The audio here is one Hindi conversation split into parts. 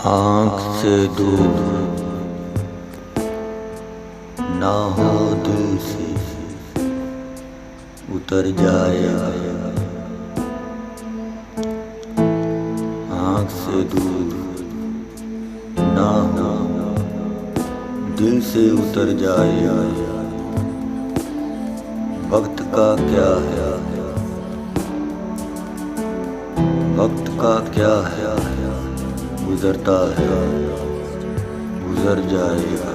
आँख से दूर ना हो दिल से उतर जाए। आँख से दूर ना हो दिल से उतर जाए। वक्त का क्या है, वक्त का क्या है, गुजरता है गुजर जाएगा।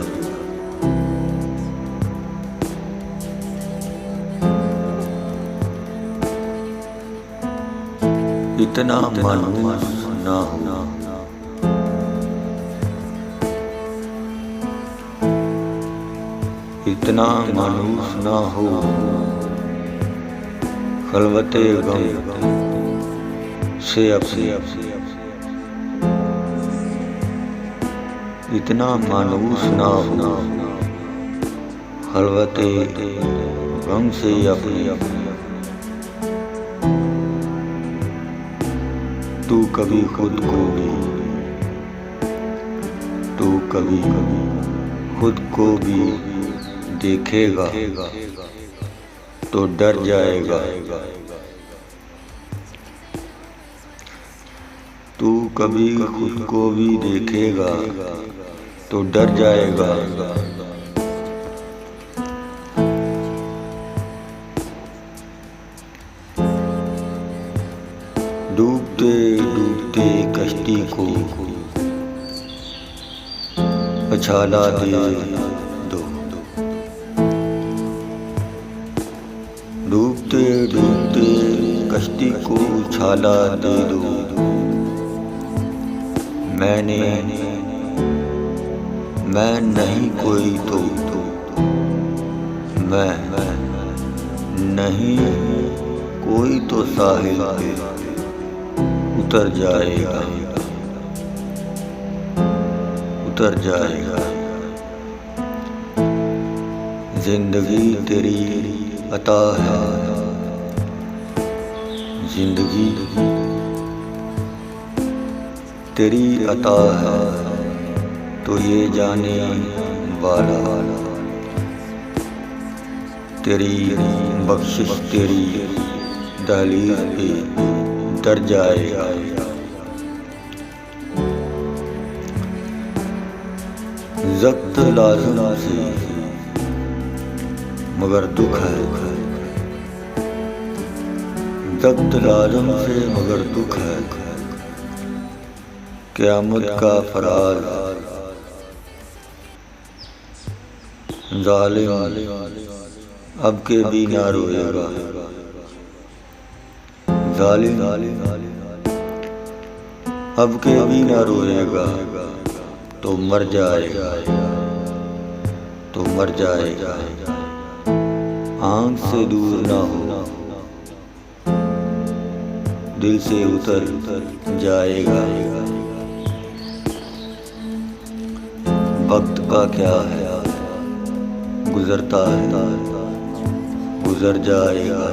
इतना मायूस ना हो, इतना मायूस ना हो, खलवते गम से अपने। इतना मायूस ना हो, खलवते गम से अपने। तू कभी खुद को भी, तू कभी खुद को भी देखेगा तो डर जाएगा। तू कभी खुद को भी देखेगा तो डर जाएगा। डूबते डूबते कश्ती को उछाला दे दो। डूबते डूबते कश्ती को उछाला दे दो। मैं नहीं कोई तो, मैं नहीं कोई तो साहिल पे उतर जाएगा, उतर जाएगा। जिंदगी तेरी अता है, जिंदगी तेरी अता है तो ये जाने वाला। तेरी बख्शिश तेरी दहलीज पे उतर जाएगा। ज़ब्त लाज़िम से मगर दुख है, ज़ब्त लाज़िम से मगर दुख है। क़यामत का फराज ज़ालिम अब के भी ना रोएगा। ज़ालिम अब के भी ना रोएगा तो मर जाएगा, तो मर जाएगा। आँख से दूर ना हो, दिल से उतर जाएगा। वक्त का क्या है, गुजरता है गुजर जाएगा।